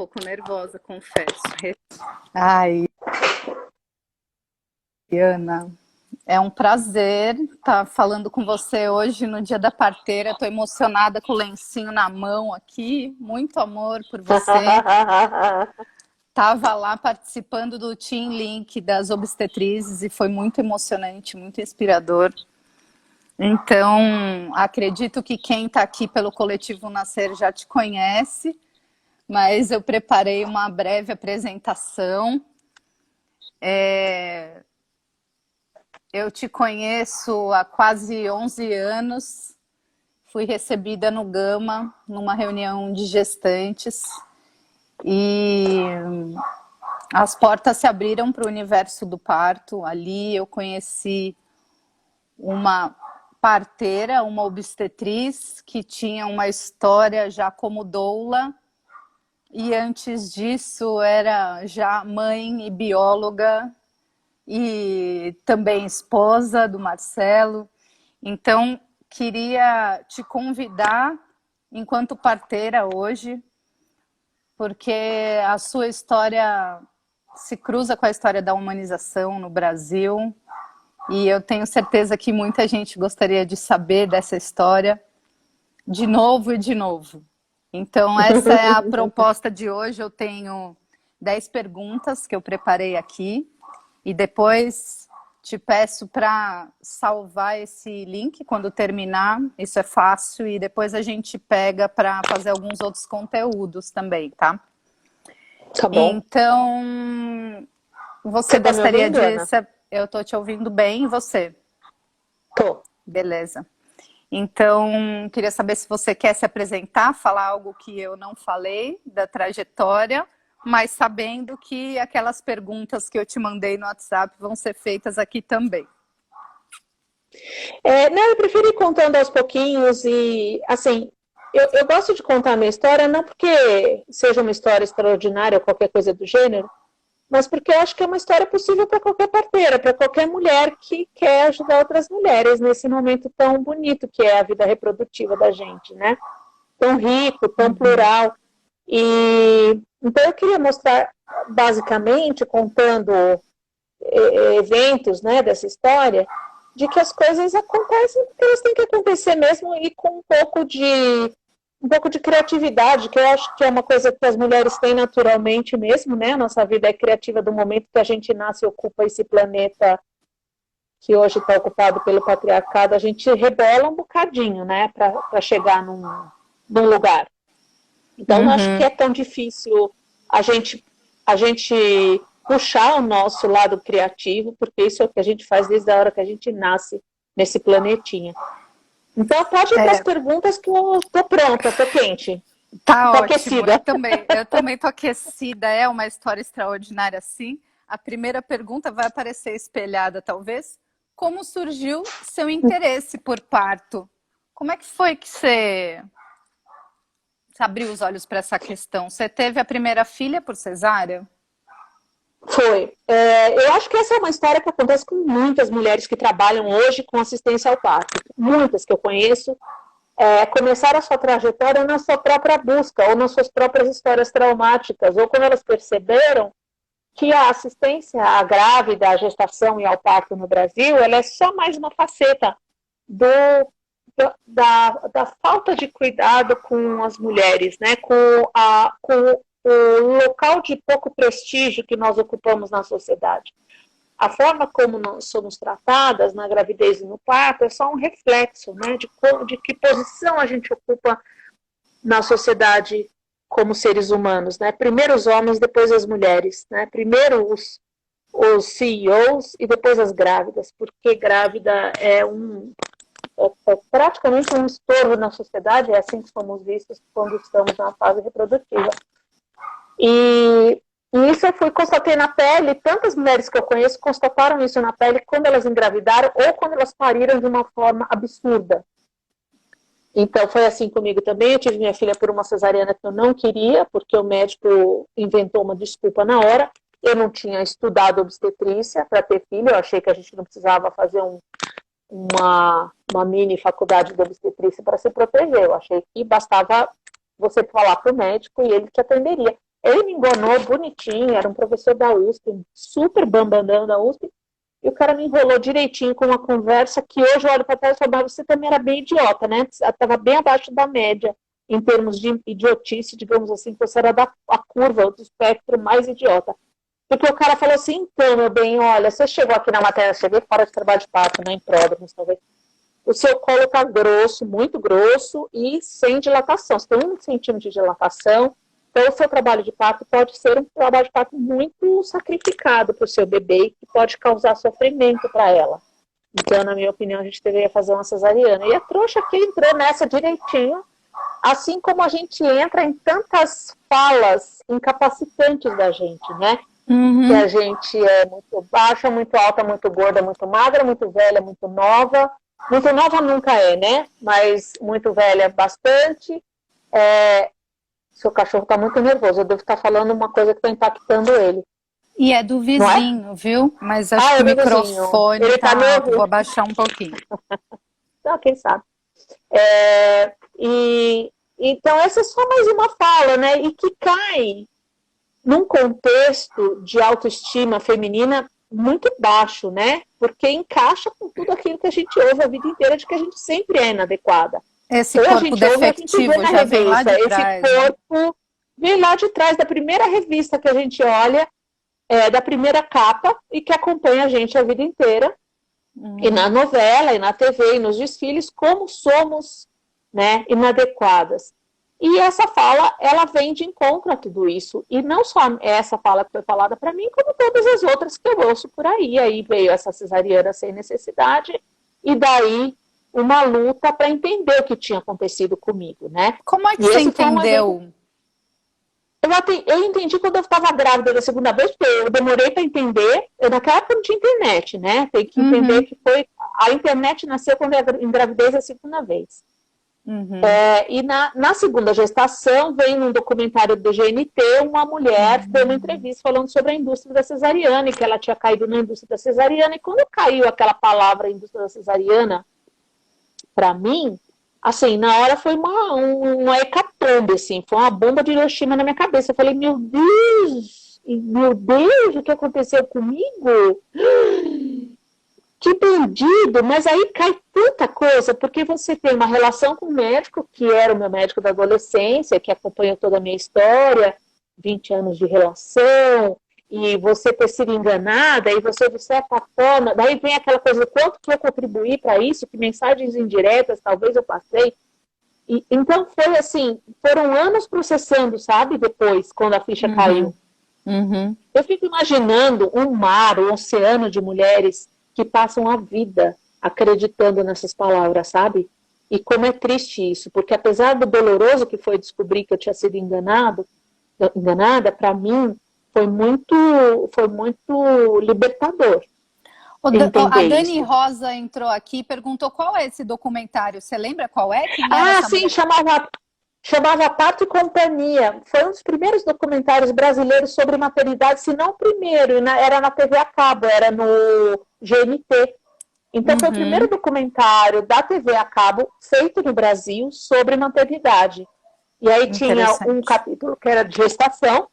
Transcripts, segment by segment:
pouco nervosa, confesso. Ai, Ana, é um prazer estar falando com você hoje no dia da parteira. Estou emocionada com o lencinho na mão aqui. Muito amor por você. Estava lá participando do Team Link das obstetrizes e foi muito emocionante, muito inspirador. Então, acredito que quem está aqui pelo Coletivo Nascer já te conhece, mas eu preparei uma breve apresentação. Eu te conheço há quase 11 anos, fui recebida no Gama, numa reunião de gestantes, e as portas se abriram para o universo do parto. Ali eu conheci uma parteira, uma obstetriz, que tinha uma história já como doula, e antes disso era já mãe e bióloga, e também esposa do Marcelo. Então, queria te convidar, enquanto parteira hoje, porque a sua história se cruza com a história da humanização no Brasil, e eu tenho certeza que muita gente gostaria de saber dessa história de novo e de novo. Então, essa é a proposta de hoje. Eu tenho 10 perguntas que eu preparei aqui, e depois te peço para salvar esse link quando terminar. Isso é fácil, e depois a gente pega para fazer alguns outros conteúdos também, tá? Tá bom. Então, você tá gostaria me ouvindo, de... Eu estou te ouvindo bem, e você? Tô. Beleza. Então, queria saber se você quer se apresentar, falar algo que eu não falei da trajetória, mas sabendo que aquelas perguntas que eu te mandei no WhatsApp vão ser feitas aqui também. Não, eu prefiro ir contando aos pouquinhos e, assim, eu gosto de contar a minha história não porque seja uma história extraordinária ou qualquer coisa do gênero, mas porque eu acho que é uma história possível para qualquer parteira, para qualquer mulher que quer ajudar outras mulheres nesse momento tão bonito que é a vida reprodutiva da gente, né? Tão rico, tão plural. E então eu queria mostrar, basicamente, contando eventos, né, dessa história, de que as coisas acontecem porque elas têm que acontecer mesmo, e com um pouco de criatividade, que eu acho que é uma coisa que as mulheres têm naturalmente mesmo, né? A nossa vida é criativa do momento que a gente nasce e ocupa esse planeta que hoje está ocupado pelo patriarcado. A gente rebola um bocadinho, né, para chegar num lugar. Então, não acho que é tão difícil a gente puxar o nosso lado criativo, porque isso é o que a gente faz desde a hora que a gente nasce nesse planetinha. Então, pode ir para as perguntas que eu tô pronta, tô quente. Tá tô ótimo, aquecida. Eu também tô aquecida. É uma história extraordinária, sim. A primeira pergunta vai aparecer espelhada, talvez. Como surgiu seu interesse por parto? Como é que foi que você abriu os olhos para essa questão? Você teve a primeira filha por cesárea? Foi. Eu acho que essa é uma história que acontece com muitas mulheres que trabalham hoje com assistência ao parto. Muitas que eu conheço começaram a sua trajetória na sua própria busca, ou nas suas próprias histórias traumáticas, ou quando elas perceberam que a assistência à grávida, à gestação e ao parto no Brasil, ela é só mais uma faceta da falta de cuidado com as mulheres, né? com o local de pouco prestígio que nós ocupamos na sociedade. A forma como nós somos tratadas na gravidez e no parto é só um reflexo, né, de que posição a gente ocupa na sociedade como seres humanos, né? Primeiro os homens, depois as mulheres, né? Primeiro os CEOs e depois as grávidas, porque grávida é praticamente um estorvo na sociedade, é assim que somos vistos quando estamos na fase reprodutiva. E isso eu constatei na pele. Tantas mulheres que eu conheço constataram isso na pele quando elas engravidaram ou quando elas pariram de uma forma absurda. Então foi assim comigo também. Eu tive minha filha por uma cesariana que eu não queria, porque o médico inventou uma desculpa na hora. Eu não tinha estudado obstetrícia para ter filho, eu achei que a gente não precisava fazer uma mini faculdade de obstetrícia para se proteger. Eu achei que bastava você falar para o médico e ele te atenderia. Ele me enganou bonitinho, era um professor da USP, super bambandão da USP, e o cara me enrolou direitinho com uma conversa que hoje eu olho para trás e falo, mas você também era bem idiota, né? Estava bem abaixo da média em termos de idiotice, digamos assim, que você era a curva, do espectro mais idiota. Porque o cara falou assim, então, meu bem, olha, você chegou aqui na matéria, cheguei fora de trabalho de parto, né, em pródromos, talvez. O seu colo está grosso, muito grosso e sem dilatação. Você tem 1 centímetro de dilatação, então o seu trabalho de parto pode ser um trabalho de parto muito sacrificado para o seu bebê e que pode causar sofrimento para ela. Então, na minha opinião, a gente deveria fazer uma cesariana. E a trouxa que entrou nessa direitinho, assim como a gente entra em tantas falas incapacitantes da gente, né? Que a gente é muito baixa, muito alta, muito gorda, muito magra, muito velha, muito nova. Muito nova nunca é, né? Mas muito velha bastante. Seu cachorro está muito nervoso. Eu devo estar falando uma coisa que está impactando ele. E é do vizinho, viu? Mas acho que o microfone ele tá alto. Vou abaixar um pouquinho. Então, quem sabe. Então, essa é só mais uma fala, né? E que cai num contexto de autoestima feminina muito baixo, né? Porque encaixa com tudo aquilo que a gente ouve a vida inteira de que a gente sempre é inadequada. Esse corpo defectivo já vem lá de trás. Esse corpo vem lá de trás da primeira revista que a gente olha, da primeira capa e que acompanha a gente a vida inteira. E na novela, e na TV, e nos desfiles, como somos, né, inadequadas. E essa fala, ela vem de encontro a tudo isso. E não só essa fala que foi falada para mim, como todas as outras que eu ouço por aí. Aí veio essa cesariana sem necessidade, e daí uma luta para entender o que tinha acontecido comigo, né? Como é que você entendeu? Eu entendi quando eu estava grávida da segunda vez, porque eu demorei para entender. Naquela época não tinha internet, né? Tem que entender que a internet nasceu quando eu engravidei a segunda vez. E na segunda gestação, vem num documentário do GNT, uma mulher deu uma entrevista falando sobre a indústria da cesariana, e que ela tinha caído na indústria da cesariana, e quando caiu aquela palavra indústria da cesariana, para mim, assim, na hora foi uma hecatombe, assim, foi uma bomba de Hiroshima na minha cabeça. Eu falei, meu Deus, o que aconteceu comigo? Que perdido, mas aí cai tanta coisa, porque você tem uma relação com o médico, que era o meu médico da adolescência, que acompanhou toda a minha história, 20 anos de relação, e você ter sido enganada, e você de certa forma, daí vem aquela coisa, quanto que eu contribuí para isso, que mensagens indiretas talvez eu passei. Então foi assim, foram anos processando, sabe, depois, quando a ficha caiu. Eu fico imaginando um mar, um oceano de mulheres que passam a vida acreditando nessas palavras, sabe? E como é triste isso, porque apesar do doloroso que foi descobrir que eu tinha sido enganada, para mim foi muito libertador. A Dani isso. Rosa entrou aqui e perguntou qual é esse documentário. Você lembra qual é? Quem era sim, chamava Parto e Companhia. Foi um dos primeiros documentários brasileiros sobre maternidade, se não o primeiro, era na TV a cabo, era no GNT. Então foi o primeiro documentário da TV a cabo feito no Brasil sobre maternidade. E aí tinha um capítulo que era de gestação,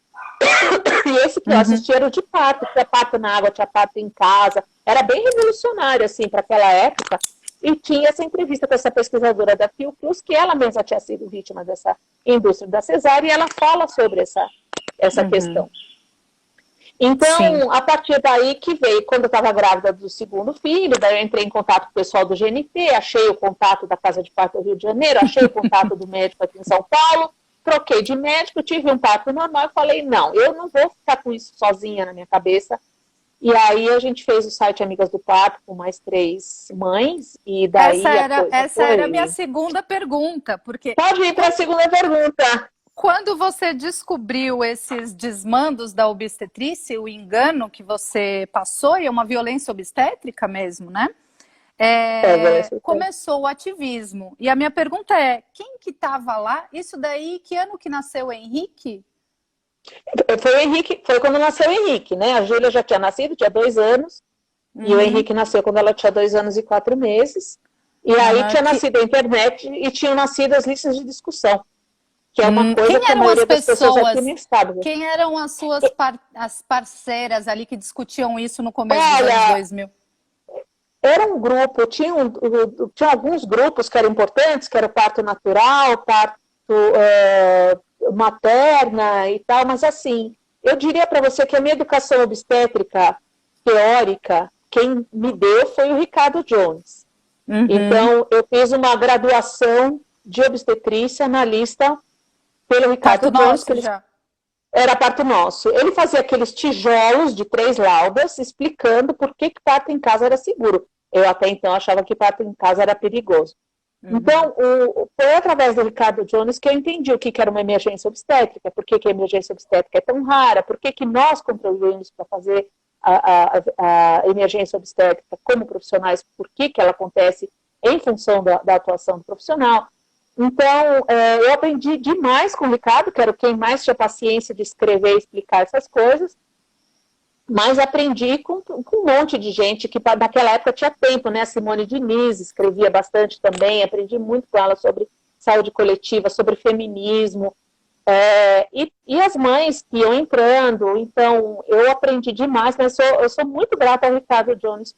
e esse que eu assisti era o de parto, tinha parto na água, tinha parto em casa. Era bem revolucionário, assim, para aquela época. E tinha essa entrevista com essa pesquisadora da Fiocruz, que ela mesma tinha sido vítima dessa indústria da cesárea, e ela fala sobre essa questão. Então, a partir daí que veio, quando eu estava grávida do segundo filho, daí eu entrei em contato com o pessoal do GNT, achei o contato da Casa de Parto do Rio de Janeiro, achei o contato do médico aqui em São Paulo, troquei de médico, tive um parto normal e falei, não, eu não vou ficar com isso sozinha na minha cabeça. E aí a gente fez o site Amigas do Parto com mais 3 mães, e daí essa era a minha segunda pergunta, porque... Pode ir para a segunda pergunta. Quando você descobriu esses desmandos da obstetrícia, o engano que você passou, e é uma violência obstétrica mesmo, né? Começou o ativismo. E a minha pergunta é, quem que estava lá? Isso daí, que ano que nasceu o Henrique? Foi quando nasceu o Henrique, né? A Júlia já tinha nascido, tinha 2 anos, e o Henrique nasceu quando ela tinha 2 anos e 4 meses. E aí tinha nascido a internet e tinham nascido as listas de discussão. que é uma coisa Quem que a eram as maioria das pessoas aqui pessoas? nem sabe. Quem eram as suas as parceiras ali que discutiam isso no começo dos anos Olha, 2000? era um grupo, tinha alguns grupos que eram importantes, que era o parto natural, parto materna e tal, mas assim, eu diria para você que a minha educação obstétrica teórica, quem me deu foi o Ricardo Jones. Então, eu fiz uma graduação de obstetrícia analista pelo Ricardo Jones, que era parto nosso. Ele fazia aqueles tijolos de 3 laudas, explicando por que parto em casa era seguro. Eu até então achava que parto em casa era perigoso. Então, foi através do Ricardo Jones que eu entendi o que era uma emergência obstétrica, por que a emergência obstétrica é tão rara, por que nós contribuímos para fazer a emergência obstétrica como profissionais, por que ela acontece em função da atuação do profissional. Então, eu aprendi demais com o Ricardo, que era quem mais tinha paciência de escrever e explicar essas coisas, mas aprendi com um monte de gente que naquela época tinha tempo, né? A Simone Diniz escrevia bastante também, aprendi muito com ela sobre saúde coletiva, sobre feminismo, e as mães que iam entrando. Então, eu aprendi demais, mas eu sou muito grata ao Ricardo Jones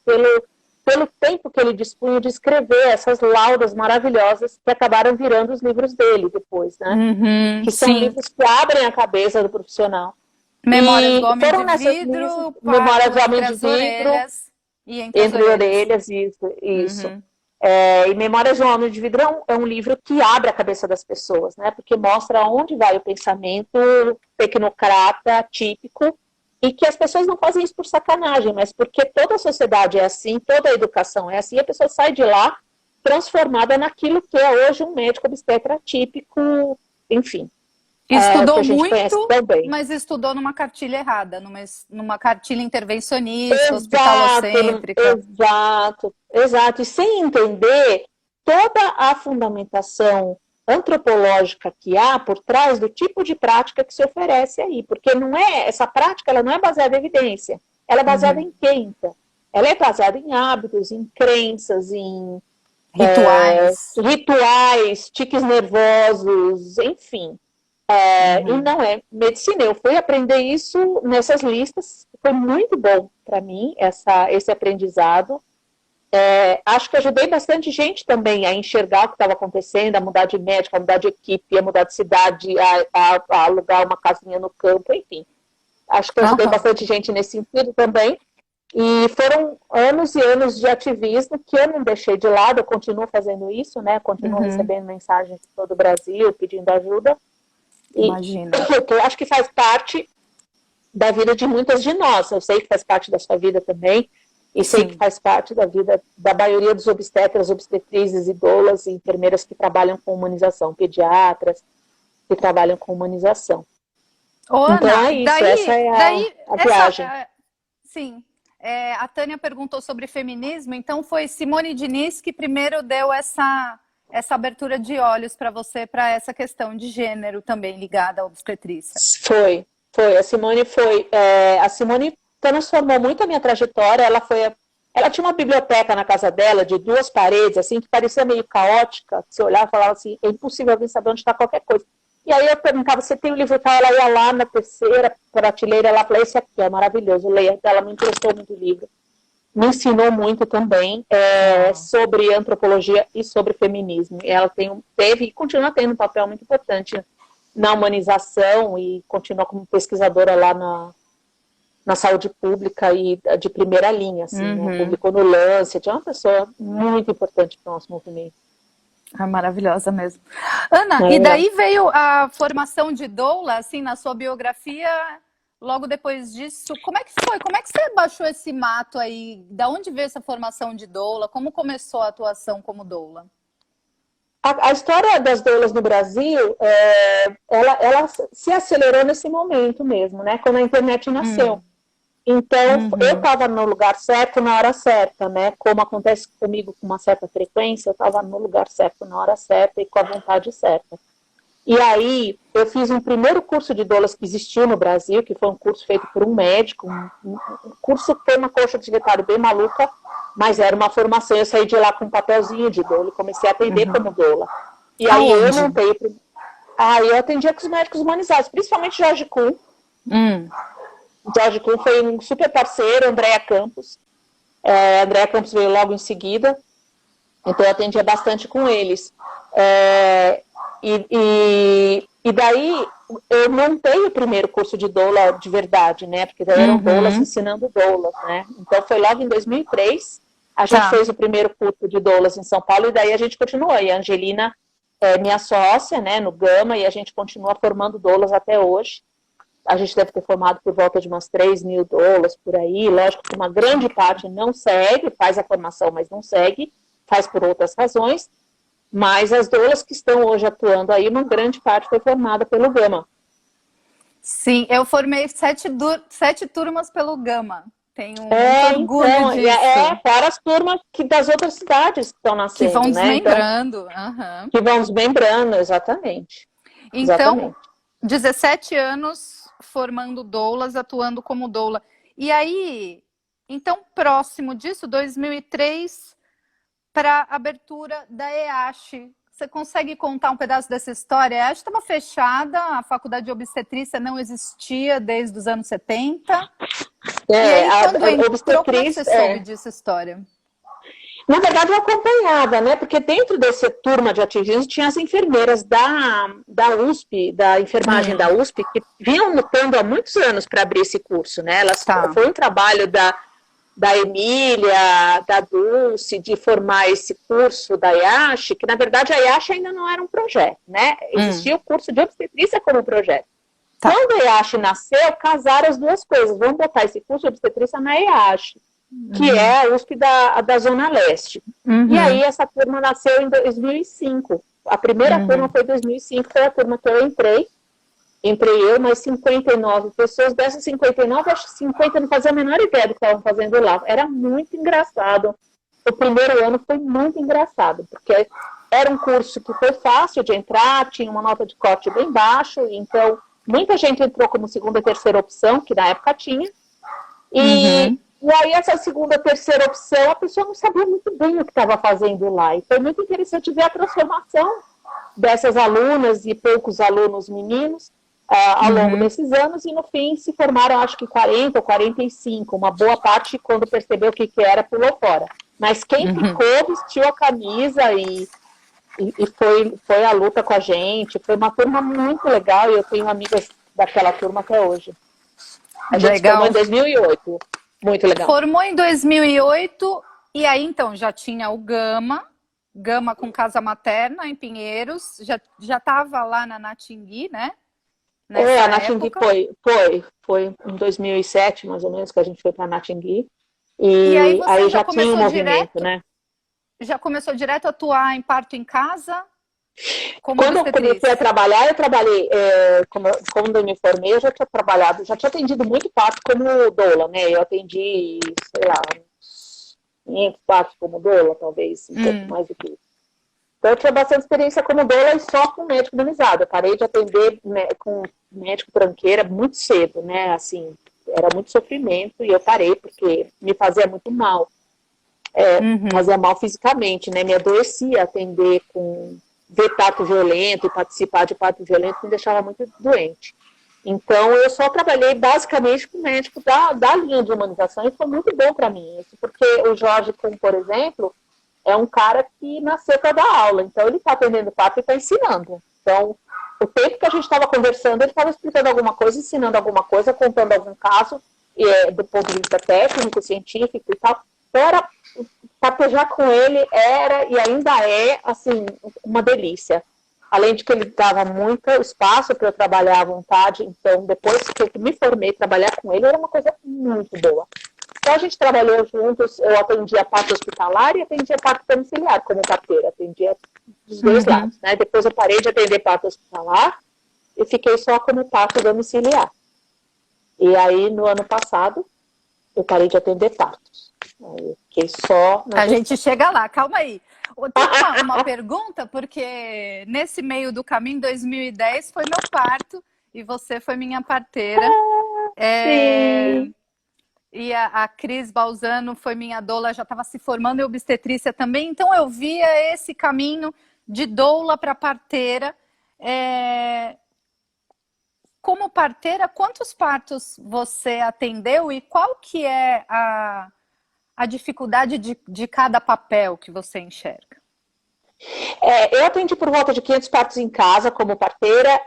pelo tempo que ele dispunha de escrever essas laudas maravilhosas que acabaram virando os livros dele depois, né? Que são livros que abrem a cabeça do profissional. Memórias do Homem de Vidro, Memórias do Homem de Vidro, Orelhas, e Entre Orelhas, isso. E Memórias do Homem de Vidro é um livro que abre a cabeça das pessoas, né? Porque mostra onde vai o pensamento tecnocrata, típico, e que as pessoas não fazem isso por sacanagem, mas porque toda a sociedade é assim, toda a educação é assim, e a pessoa sai de lá transformada naquilo que é hoje um médico obstetra típico, enfim. Estudou muito, mas estudou numa cartilha errada, numa cartilha intervencionista, hospitalocêntrica. Exato. E sem entender toda a fundamentação antropológica que há por trás do tipo de prática que se oferece aí. Porque essa prática ela não é baseada em evidência. Ela é baseada em quê, então? Ela é baseada em hábitos, em crenças, em rituais, tiques nervosos, enfim. E não é medicina. Eu fui aprender isso nessas listas. Foi muito bom para mim esse aprendizado. Acho que ajudei bastante gente também a enxergar o que estava acontecendo, a mudar de médico, a mudar de equipe, a mudar de cidade, a alugar uma casinha no campo, enfim. Acho que ajudei bastante gente nesse sentido também. E foram anos e anos de ativismo que eu não deixei de lado. Eu continuo fazendo isso, né? Continuo recebendo mensagens de todo o Brasil pedindo ajuda. Imagina. Eu acho que faz parte da vida de muitas de nós. Eu sei que faz parte da sua vida também. E sei que faz parte da vida da maioria dos obstetras, obstetrizes, doulas e enfermeiras que trabalham com humanização, pediatras que trabalham com humanização. Ana, então é isso, essa é a viagem. Sim. A Tânia perguntou sobre feminismo, então foi Simone Diniz que primeiro deu essa abertura de olhos para você, para essa questão de gênero também ligada à obstetrícia. Foi. A Simone transformou muito a minha trajetória. Ela tinha uma biblioteca na casa dela de 2 paredes, assim, que parecia meio caótica. Você olhava e falava assim, é impossível alguém saber onde está qualquer coisa. E aí eu perguntava, você tem o livro tal? Ela ia lá na terceira prateleira, ela falou, esse aqui é maravilhoso, leia. Ela me emprestou muito livro. Me ensinou muito também sobre antropologia e sobre feminismo. Ela teve e continua tendo um papel muito importante na humanização e continua como pesquisadora lá na saúde pública e de primeira linha, assim, né? Publicou no Lancet, é uma pessoa muito importante para o nosso movimento. Maravilhosa mesmo. Ana, e daí veio a formação de doula, assim, na sua biografia, logo depois disso, como é que foi? Como é que você baixou esse mato aí? Da onde veio essa formação de doula? Como começou a atuação como doula? A história das doulas no Brasil, ela se acelerou nesse momento mesmo, né? Quando a internet nasceu. Então, eu estava no lugar certo na hora certa, né? Como acontece comigo com uma certa frequência, eu estava no lugar certo na hora certa e com a vontade certa. E aí, eu fiz um primeiro curso de doulas que existiu no Brasil, que foi um curso feito por um médico, um curso que foi uma coxa de secretário bem maluca, mas era uma formação. Eu saí de lá com um papelzinho de doula e comecei a atender como doula. E aí eu montei eu atendia com os médicos humanizados, principalmente Jorge Kuhn. Jorge Kuhn foi um super parceiro, Andréa Campos. Andréa Campos veio logo em seguida, então eu atendia bastante com eles. E daí eu montei o primeiro curso de doula de verdade, né? Porque daí eram doulas ensinando doulas, né? Então foi logo em 2003, a gente fez o primeiro curso de doulas em São Paulo, e daí a gente continuou. E a Angelina é minha sócia, né, no Gama, e a gente continua formando doulas até hoje. A gente deve ter formado por volta de umas 3.000 doulas por aí. Lógico que uma grande parte não segue, faz a formação, mas não segue, faz por outras razões. Mas as doulas que estão hoje atuando aí, uma grande parte foi formada pelo Gama. Sim, eu formei 7 turmas pelo Gama. Tenho muito orgulho então, disso. fora as turmas das outras cidades que estão nascendo, Que vão né? desmembrando. Então, que vão desmembrando, exatamente. Então, 17 anos formando doulas, atuando como doula. E aí, então, próximo disso, 2003, para a abertura da EASH. Você consegue contar um pedaço dessa história? A EASH estava fechada, a faculdade de obstetrícia não existia desde os anos 70. E aí, quando entrou, como é que você soube dessa história? Na verdade, eu acompanhava, né? Porque dentro dessa turma de ativismo tinha as enfermeiras da USP, da enfermagem da USP, que vinham lutando há muitos anos para abrir esse curso, né? Foi um trabalho da Emília, da Dulce, de formar esse curso da IASH, que na verdade a IASH ainda não era um projeto, né? Existia o curso de obstetrícia como projeto. Quando a IASH nasceu, casaram as duas coisas. Vamos botar esse curso de obstetrícia na IASH, que é a USP da Zona Leste. E aí essa turma nasceu em 2005. A primeira turma foi em 2005, foi a turma que eu entrei. Entrei eu, mais 59 pessoas. Dessas 59, acho que 50 não fazia a menor ideia do que estavam fazendo lá. Era muito engraçado. O primeiro ano foi muito engraçado, porque era um curso que foi fácil de entrar, tinha uma nota de corte bem baixo, então muita gente entrou como segunda e terceira opção, que na época tinha. E aí essa segunda, terceira opção, a pessoa não sabia muito bem o que estava fazendo lá. E foi muito interessante ver a transformação dessas alunas e poucos alunos meninos ao longo desses anos. E no fim se formaram, acho que 40 ou 45. Uma boa parte, quando percebeu o que era, pulou fora. Mas quem ficou, vestiu a camisa e foi à luta com a gente. Foi uma turma muito legal e eu tenho amigas daquela turma até hoje. A gente formou em 2008. Muito legal. Formou em 2008 e aí então já tinha o Gama com casa materna em Pinheiros, já estava lá na Natingui, né? A Natingui foi em 2007, mais ou menos, que a gente foi para a Natingui. E aí já tinha um movimento, né? Já começou direto a atuar em parto em casa? Quando eu comecei a trabalhar, eu trabalhei, quando eu me formei, eu já tinha trabalhado, já tinha atendido muito parto como doula, né? Eu atendi, sei lá, uns 500 partos como doula, talvez, um pouco mais do que isso. Então eu tinha bastante experiência como doula e só com médico humanizado. Eu parei de atender com médico tranqueira muito cedo, né? Assim, era muito sofrimento e eu parei porque me fazia muito mal. Fazia mal fisicamente, né? Me adoecia atender ver parto violento e participar de parto violento me deixava muito doente. Então, eu só trabalhei basicamente com médico da linha de humanização e foi muito bom para mim isso, porque o Jorge Kuhn, por exemplo, é um cara que nasceu para dar aula, então ele está atendendo parto e está ensinando. Então, o tempo que a gente estava conversando, ele estava explicando alguma coisa, ensinando alguma coisa, contando algum caso, do ponto de vista técnico, científico e tal. Então, papejar com ele era e ainda é, assim, uma delícia. Além de que ele dava muito espaço para eu trabalhar à vontade, então depois que eu me formei, trabalhar com ele era uma coisa muito boa. Então a gente trabalhou juntos, eu atendia parto hospitalar e atendia parto domiciliar como parteira, atendia dos dois lados, né? Depois eu parei de atender parto hospitalar e fiquei só como parto domiciliar. E aí no ano passado eu parei de atender partos. Eu fiquei só... A gente chega lá, calma aí. Tem uma pergunta, porque nesse meio do caminho, em 2010, foi meu parto e você foi minha parteira. Sim. E a Cris Balzano foi minha doula, já estava se formando em obstetrícia também. Então eu via esse caminho de doula para parteira. como parteira, quantos partos você atendeu e qual que é a dificuldade de cada papel que você enxerga? Eu atendi por volta de 500 partos em casa como parteira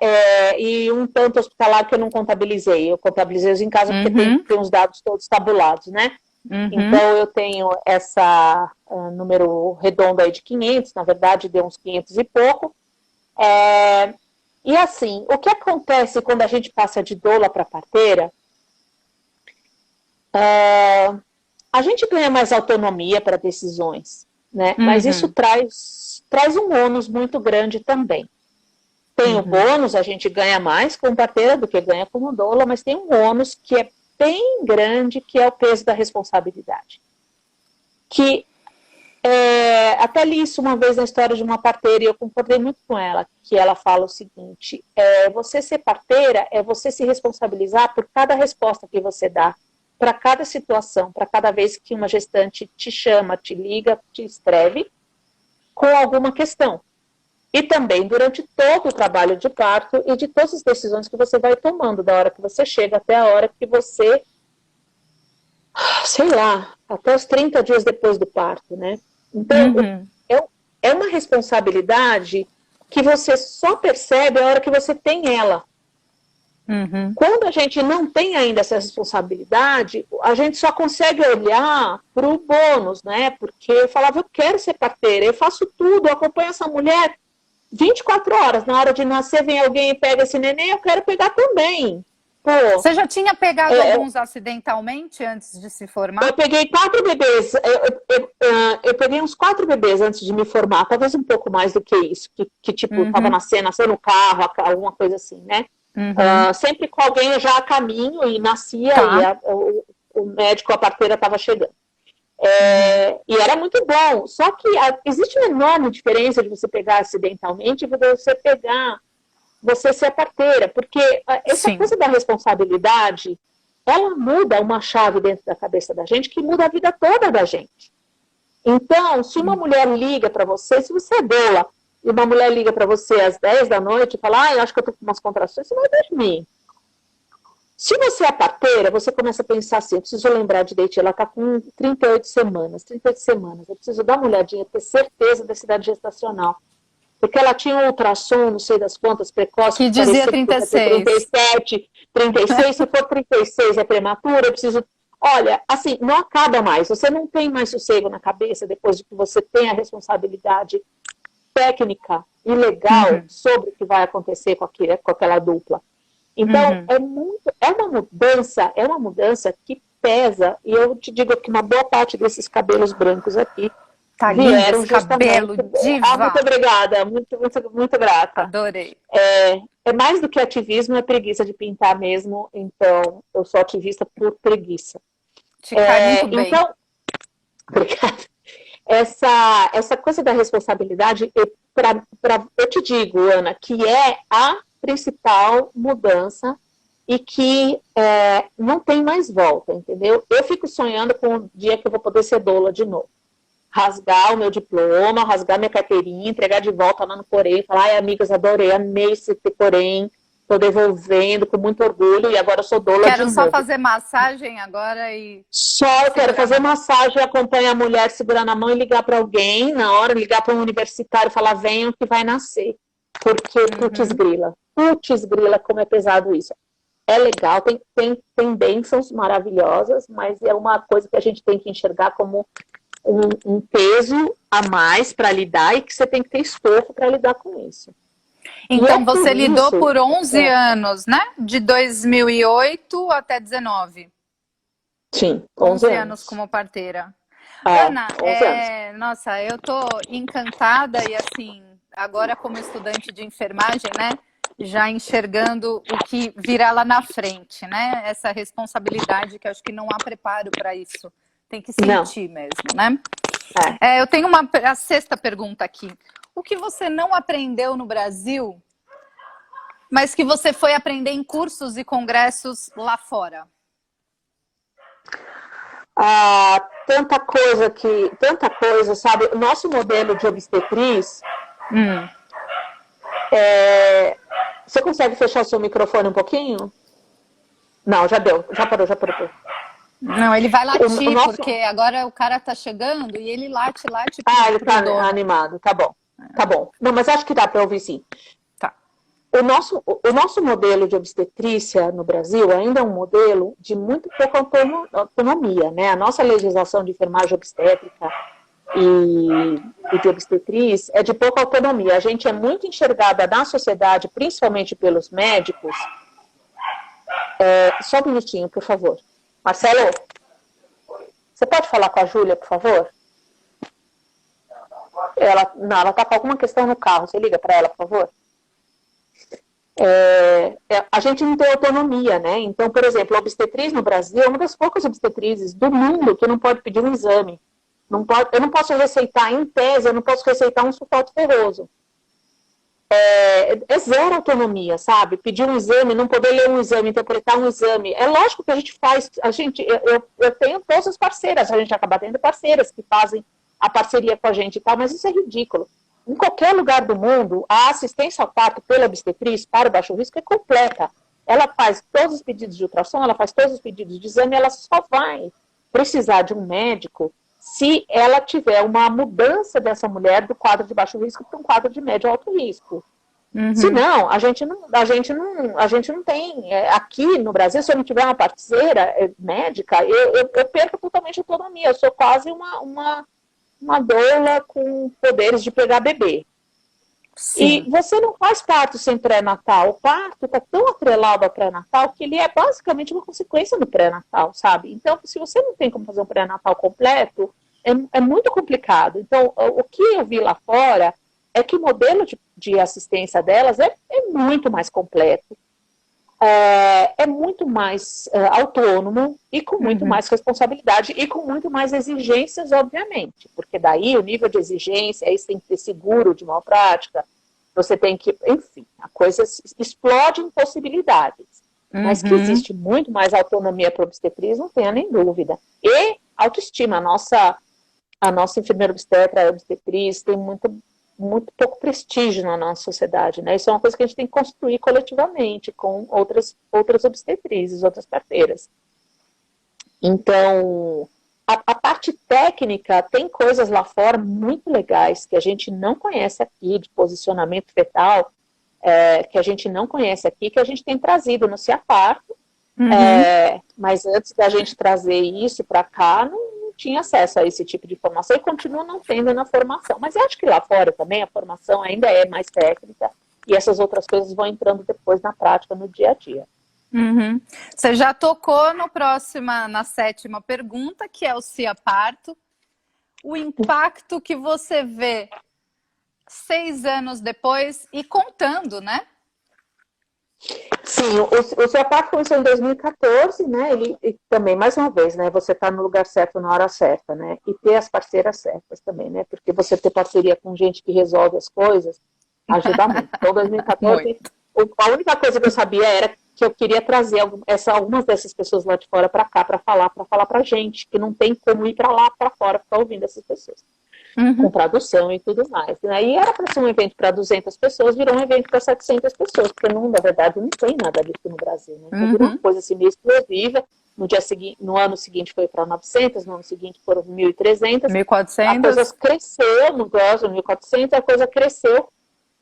e um tanto hospitalar que eu não contabilizei. Eu contabilizei os em casa porque tem os dados todos tabulados, né? Então eu tenho essa número redondo aí de 500, na verdade deu uns 500 e pouco. E assim, o que acontece quando a gente passa de doula para parteira? A gente ganha mais autonomia para decisões, né? Mas isso traz um ônus muito grande também. Tem o bônus, a gente ganha mais como parteira do que ganha como doula, mas tem um ônus que é bem grande, que é o peso da responsabilidade. Que até li isso uma vez na história de uma parteira e eu concordei muito com ela, que ela fala o seguinte, você ser parteira é você se responsabilizar por cada resposta que você dá, para cada situação, para cada vez que uma gestante te chama, te liga, te escreve com alguma questão. E também durante todo o trabalho de parto e de todas as decisões que você vai tomando, da hora que você chega até a hora que você, sei lá, até os 30 dias depois do parto, né? Então, é uma responsabilidade que você só percebe a hora que você tem ela. Quando a gente não tem ainda essa responsabilidade, a gente só consegue olhar para o bônus, né? Porque eu falava, eu quero ser parteira, eu faço tudo, eu acompanho essa mulher 24 horas. Na hora de nascer, vem alguém e pega esse neném, eu quero pegar também. Pô, você já tinha pegado alguns acidentalmente antes de se formar? Eu peguei 4 bebês, eu peguei uns 4 bebês antes de me formar, talvez um pouco mais do que isso, que tipo, tava nascendo no carro, alguma coisa assim, né? Sempre com alguém já a caminho e nascia e o médico, a parteira estava chegando. E era muito bom, só que existe uma enorme diferença de você pegar acidentalmente e você ser parteira, porque essa coisa da responsabilidade, ela muda uma chave dentro da cabeça da gente que muda a vida toda da gente. Então, se uma mulher liga para você, se você é doula, e uma mulher liga para você às 10 da noite e fala, eu acho que eu tô com umas contrações, você vai dormir. Se você é parteira, você começa a pensar assim, eu preciso lembrar direito, ela está com 38 semanas, eu preciso dar uma olhadinha, ter certeza da idade gestacional. Porque ela tinha um ultrassom, não sei das quantas, precoce, que dizia 36. 37, 36, se for 36 é prematura, eu preciso... Olha, assim, não acaba mais, você não tem mais sossego na cabeça depois de que você tem a responsabilidade técnica e legal sobre o que vai acontecer com aquela dupla. Então, é uma mudança que pesa, e eu te digo que uma boa parte desses cabelos brancos aqui vieram justamente... cabelo, diva. Muito obrigada, muito grata. Adorei. É mais do que ativismo, é preguiça de pintar mesmo, então eu sou ativista por preguiça. Te cai muito bem. Então, obrigada. Essa coisa da responsabilidade, eu te digo, Ana, que é a principal mudança e que não tem mais volta, entendeu? Eu fico sonhando com o dia que eu vou poder ser doula de novo. Rasgar o meu diploma, rasgar minha carteirinha, entregar de volta lá no Corém, falar, ai, amigas, adorei, amei esse Corém, tô devolvendo com muito orgulho e agora eu sou doula de novo. Quero só fazer massagem agora e... Só eu quero fazer massagem, acompanhar a mulher, segurar na mão e ligar para alguém, na hora, ligar para um universitário e falar, venham que vai nascer. Porque, putz grila, como é pesado isso. É legal, tem bênçãos maravilhosas, mas é uma coisa que a gente tem que enxergar como um peso a mais para lidar e que você tem que ter estofo para lidar com isso. Então você lidou por 11 anos, né? De 2008 até 19. Sim, 11 anos como parteira. Ana, nossa, eu tô encantada e assim, agora como estudante de enfermagem, né? Já enxergando o que virá lá na frente, né? Essa responsabilidade que eu acho que não há preparo para isso. Tem que sentir mesmo, né? Eu tenho a sexta pergunta aqui. O que você não aprendeu no Brasil, mas que você foi aprender em cursos e congressos lá fora? Tanta coisa, sabe? O nosso modelo de obstetriz Você consegue fechar o seu microfone um pouquinho? Não, já deu, já parou. Não, ele vai latir, porque agora o cara tá chegando e ele late ele tá animado, tá bom. Não, mas acho que dá para ouvir sim. Tá. O nosso modelo de obstetrícia no Brasil ainda é um modelo de muito pouca autonomia, né? A nossa legislação de enfermagem obstétrica e de obstetriz é de pouca autonomia. A gente é muito enxergada na sociedade, principalmente pelos médicos. Só um minutinho, por favor. Marcelo, você pode falar com a Júlia, por favor? Ela está com alguma questão no carro. Você liga para ela, por favor? A gente não tem autonomia, né? Então, por exemplo, a obstetriz no Brasil é uma das poucas obstetrizes do mundo que não pode pedir um exame. Eu não posso receitar, em tese, eu não posso receitar um sulfato ferroso. Zero autonomia, sabe? Pedir um exame, não poder ler um exame, interpretar um exame. É lógico que a gente faz, eu tenho todas as parceiras, a gente acaba tendo parceiras que fazem a parceria com a gente e tal, mas isso é ridículo. Em qualquer lugar do mundo, a assistência ao parto pela obstetriz para o baixo risco é completa. Ela faz todos os pedidos de ultrassom, ela faz todos os pedidos de exame, ela só vai precisar de um médico se ela tiver uma mudança dessa mulher do quadro de baixo risco para um quadro de médio alto risco. Uhum. Se não, a gente não tem, aqui no Brasil, se eu não tiver uma parceira médica, eu perco totalmente a autonomia, eu sou quase uma doula com poderes de pegar bebê. Sim. E você não faz parto sem pré-natal. O parto está tão atrelado ao pré-natal que ele é basicamente uma consequência do pré-natal, sabe? Então, se você não tem como fazer um pré-natal completo, é muito complicado. Então, o que eu vi lá fora é que o modelo de assistência delas é muito mais completo, é muito mais autônomo e com muito mais responsabilidade e com muito mais exigências, obviamente, porque daí o nível de exigência, aí você tem que ter seguro de malprática, você tem que, enfim, a coisa explode em possibilidades, mas que existe muito mais autonomia para a obstetriz, não tenha nem dúvida. E autoestima, a nossa enfermeira obstetra, a obstetriz, tem muito pouco prestígio na nossa sociedade, né? Isso é uma coisa que a gente tem que construir coletivamente com outras obstetrizes, outras parteiras. Então, a parte técnica tem coisas lá fora muito legais que a gente não conhece aqui, de posicionamento fetal, que a gente não conhece aqui, que a gente tem trazido no CIAPARTO, mas antes da gente trazer isso para cá, não tinha acesso a esse tipo de informação e continua não tendo na formação. Mas eu acho que lá fora também a formação ainda é mais técnica e essas outras coisas vão entrando depois na prática, no dia a dia. Você já tocou na 7ª pergunta, que é o CIAPARTO. O impacto que você vê 6 anos depois e contando, né? Sim, o CIAPARTO começou em 2014, né? E também, mais uma vez, né? Você está no lugar certo na hora certa, né? E ter as parceiras certas também, né? Porque você ter parceria com gente que resolve as coisas ajuda muito. Então, 2014, a única coisa que eu sabia era que eu queria trazer algumas dessas pessoas lá de fora para cá para falar para gente, que não tem como ir para lá, para fora, ficar ouvindo essas pessoas. Com tradução e tudo mais. Aí era para ser um evento para 200 pessoas, virou um evento para 700 pessoas, porque na verdade não tem nada disso no Brasil, né? Então virou uma coisa assim meio explosiva. No ano seguinte foi para 900, no ano seguinte foram 1.300. 1.400. A coisa cresceu, no 1.400, a coisa cresceu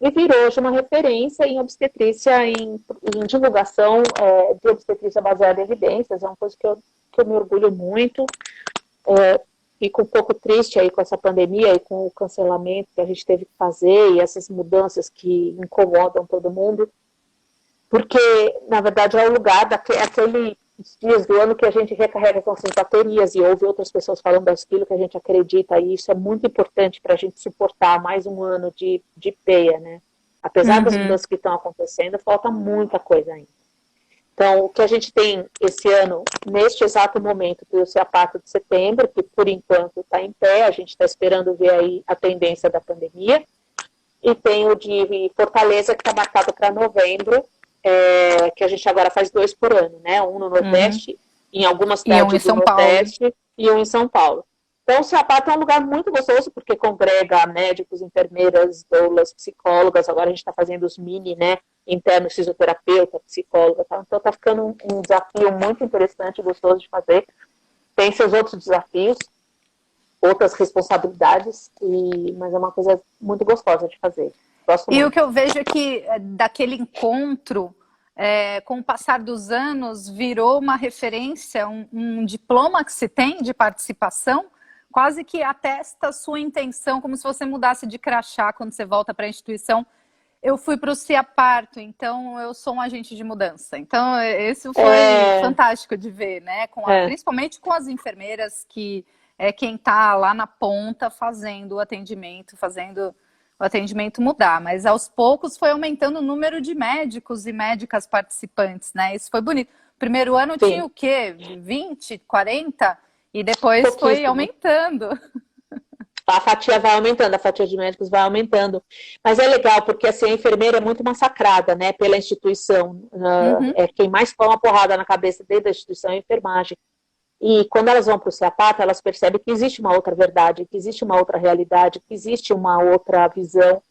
e virou hoje uma referência em obstetrícia, em divulgação de obstetrícia baseada em evidências. É uma coisa que eu me orgulho muito. Fico um pouco triste aí com essa pandemia e com o cancelamento que a gente teve que fazer e essas mudanças que incomodam todo mundo, porque, na verdade, é o lugar daqueles dias do ano que a gente recarrega as nossas baterias e ouve outras pessoas falando daquilo que a gente acredita, e isso é muito importante para a gente suportar mais um ano de peia, né? Apesar das mudanças que estão acontecendo, falta muita coisa ainda. Então, o que a gente tem esse ano, neste exato momento, foi o CIAPARTO de setembro, que por enquanto está em pé, a gente está esperando ver aí a tendência da pandemia, e tem o de Fortaleza, que está marcado para novembro, que a gente agora faz 2 por ano, né? Um no Nordeste, em algumas cidades do Nordeste, e um em São Paulo. Então, o CIAPAT é um lugar muito gostoso, porque congrega médicos, enfermeiras, doulas, psicólogas, agora a gente está fazendo os mini, né, internos, fisioterapeuta, psicóloga, tá? Então está ficando um desafio muito interessante, gostoso de fazer. Tem seus outros desafios, outras responsabilidades, mas é uma coisa muito gostosa de fazer. Gosto E muito. o que eu vejo é que daquele encontro, com o passar dos anos, virou uma referência, um diploma que se tem de participação, quase que atesta a sua intenção, como se você mudasse de crachá quando você volta para a instituição. Eu fui para o CIAPARTO, então eu sou um agente de mudança. Então, esse foi fantástico de ver, né? Principalmente com as enfermeiras, que é quem está lá na ponta fazendo o atendimento mudar. Mas aos poucos foi aumentando o número de médicos e médicas participantes, né? Isso foi bonito. Primeiro ano tinha o quê? 20, 40? E depois foi aumentando. A fatia vai aumentando, a fatia de médicos vai aumentando. Mas é legal, porque assim, a enfermeira é muito massacrada, né, pela instituição. É quem mais toma porrada na cabeça dentro da instituição é a enfermagem. E quando elas vão para o CIAPAT, elas percebem que existe uma outra verdade, que existe uma outra realidade, que existe uma outra visão.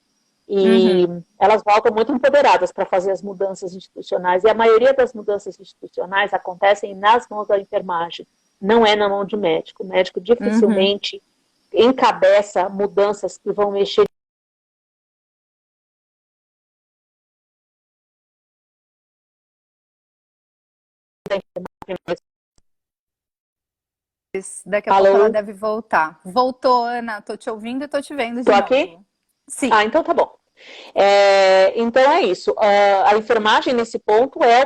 E elas voltam muito empoderadas para fazer as mudanças institucionais. E a maioria das mudanças institucionais acontecem nas mãos da enfermagem. Não é na mão de médico. O médico dificilmente encabeça mudanças que vão mexer. Daqui a pouco ela deve voltar. Voltou, Ana. Tô te ouvindo e tô te vendo de novo. Tô aqui? Sim. Ah, então tá bom. Então é isso. A enfermagem, nesse ponto, é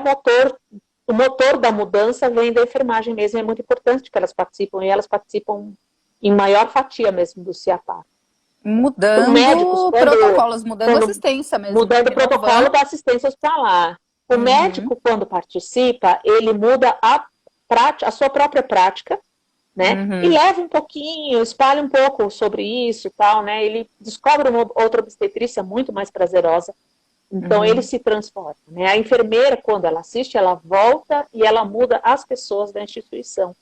o motor da mudança vem da enfermagem mesmo. É muito importante que elas participam, e elas participam em maior fatia mesmo do CIAPAT. Mudando médicos, protocolos, mudando assistência mesmo. Mudando o protocolo da assistência hospitalar. O médico, quando participa, ele muda a sua própria prática, né? E leva um pouquinho, espalha um pouco sobre isso, tal, né? Ele descobre uma outra obstetrícia muito mais prazerosa. Então ele se transforma, né? A enfermeira, quando ela assiste, ela volta e ela muda as pessoas da instituição.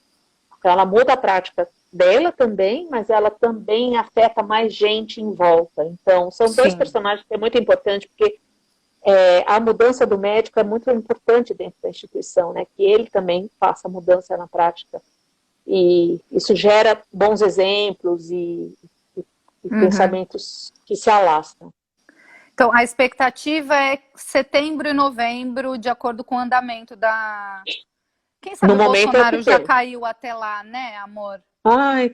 Então ela muda a prática dela também, mas ela também afeta mais gente em volta. Então são dois personagens que é muito importante, porque a mudança do médico é muito importante dentro da instituição, né? Que ele também faça mudança na prática. E isso gera bons exemplos e pensamentos que se alastram. Então, a expectativa é setembro e novembro, de acordo com o andamento da... Quem sabe o Bolsonaro já caiu até lá, né, amor? Ai,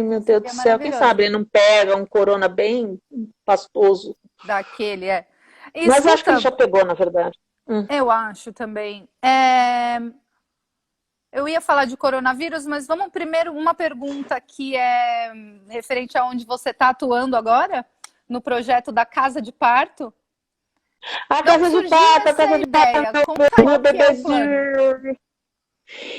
meu Deus do céu. Quem sabe ele não pega um corona bem pastoso. Daquele, Mas acho que ele já pegou, na verdade. Eu acho também. Eu ia falar de coronavírus, mas vamos primeiro uma pergunta que é referente a onde você está atuando agora, no projeto da Casa de Parto. A Casa de Parto, meu bebezinho.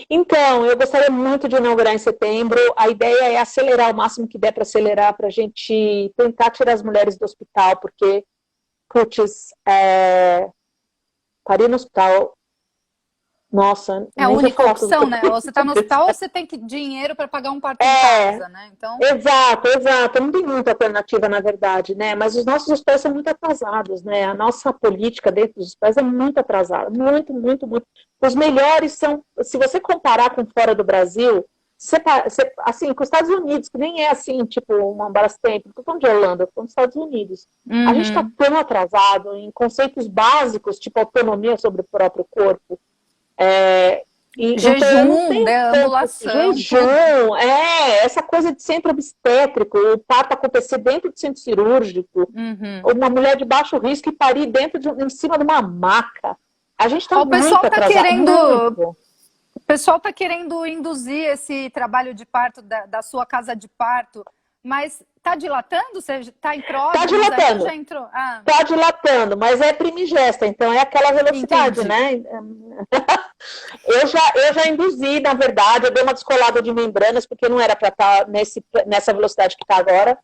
Então, eu gostaria muito de inaugurar em setembro. A ideia é acelerar o máximo que der para acelerar, para a gente tentar tirar as mulheres do hospital, porque, putz, parir no hospital... Nossa, é a única opção, né? Ou você está no hospital ou você tem dinheiro para pagar um parto em casa, né? Então... Exato. Não tem muita alternativa, na verdade, né? Mas os nossos hospitais são muito atrasados, né? A nossa política dentro dos hospitais é muito atrasada. Muito. Os melhores são, se você comparar com fora do Brasil, assim, com os Estados Unidos, que nem é assim, tipo, uma Brastemp, estou falando de Holanda, estou nos Estados Unidos. A gente está tão atrasado em conceitos básicos, tipo autonomia sobre o próprio corpo. Jejum, deambulação. Jejum, essa coisa de centro obstétrico, o parto acontecer dentro do centro cirúrgico, uma mulher de baixo risco e parir em cima de uma maca. A gente está muito atrasado. O pessoal está querendo induzir esse trabalho de parto da sua casa de parto, mas está dilatando? Você está em prova? Está dilatando. Já entrou? Está dilatando, mas é primigesta, então é aquela velocidade, né? Eu já induzi, na verdade, eu dei uma descolada de membranas, porque não era para estar nessa velocidade que está agora,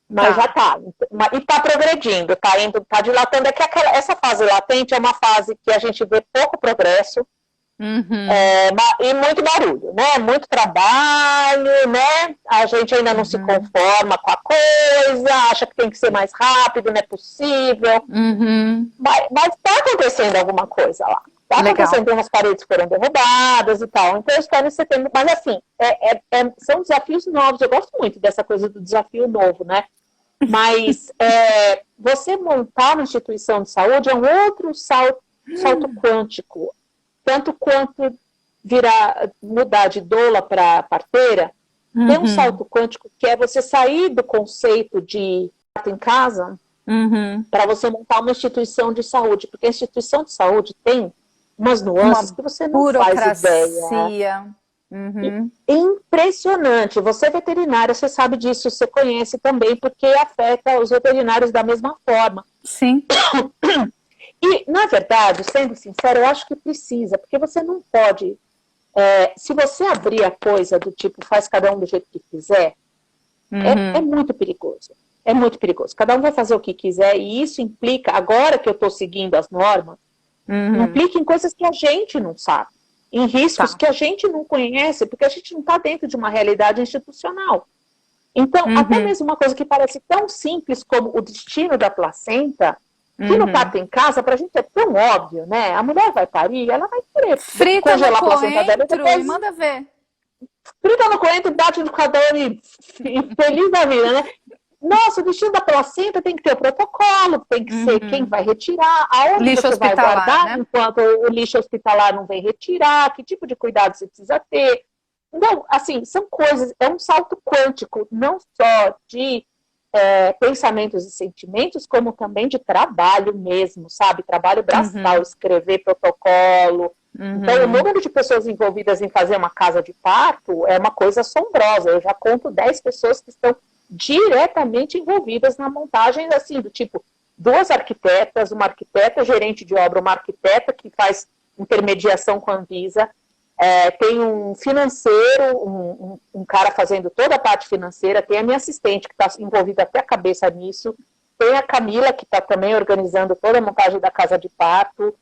mas já está. E está progredindo, está dilatando. É que essa fase latente é uma fase que a gente vê pouco progresso, E muito barulho, né? Muito trabalho, né? A gente ainda não se conforma com a coisa, acha que tem que ser mais rápido, não é possível. Mas está acontecendo alguma coisa lá. Está acontecendo, tem umas paredes que foram derrubadas e tal. Então, eu espero em setembro. Mas, assim, são desafios novos. Eu gosto muito dessa coisa do desafio novo, né? Mas você montar uma instituição de saúde é um outro salto quântico. Tanto quanto mudar de doula para parteira, tem um salto quântico que é você sair do conceito de parto em casa para você montar uma instituição de saúde. Porque a instituição de saúde tem umas nuances que você não faz ideia. É impressionante. Você é veterinária, você sabe disso, você conhece também, porque afeta os veterinários da mesma forma. Sim. E, na verdade, sendo sincero, eu acho que precisa, porque você não pode... se você abrir a coisa do tipo, faz cada um do jeito que quiser, é muito perigoso. É muito perigoso. Cada um vai fazer o que quiser, e isso implica, agora que eu estou seguindo as normas, implica em coisas que a gente não sabe, em riscos que a gente não conhece, porque a gente não está dentro de uma realidade institucional. Então, até mesmo uma coisa que parece tão simples como o destino da placenta, que no parto em casa, pra gente é tão óbvio, né? A mulher vai parir, ela vai querer congelar a placenta dela e manda ver. Frita no coentro, bate no cadão e feliz da vida, né? Nossa, o destino da placenta tem que ter o protocolo, tem que ser quem vai retirar, aonde lixo você vai guardar, né? Enquanto o lixo hospitalar não vem retirar, que tipo de cuidado você precisa ter. Então, assim, são coisas, é um salto quântico, não só de pensamentos e sentimentos, como também de trabalho mesmo, sabe? Trabalho braçal, escrever protocolo. Então, o número de pessoas envolvidas em fazer uma casa de parto é uma coisa assombrosa. Eu já conto 10 pessoas que estão diretamente envolvidas na montagem, assim, do tipo, 2 arquitetas, uma arquiteta, gerente de obra, uma arquiteta que faz intermediação com a Anvisa, tem um financeiro, um cara fazendo toda a parte financeira, tem a minha assistente que está envolvida até a cabeça nisso, tem a Camila que está também organizando toda a montagem da casa de parto,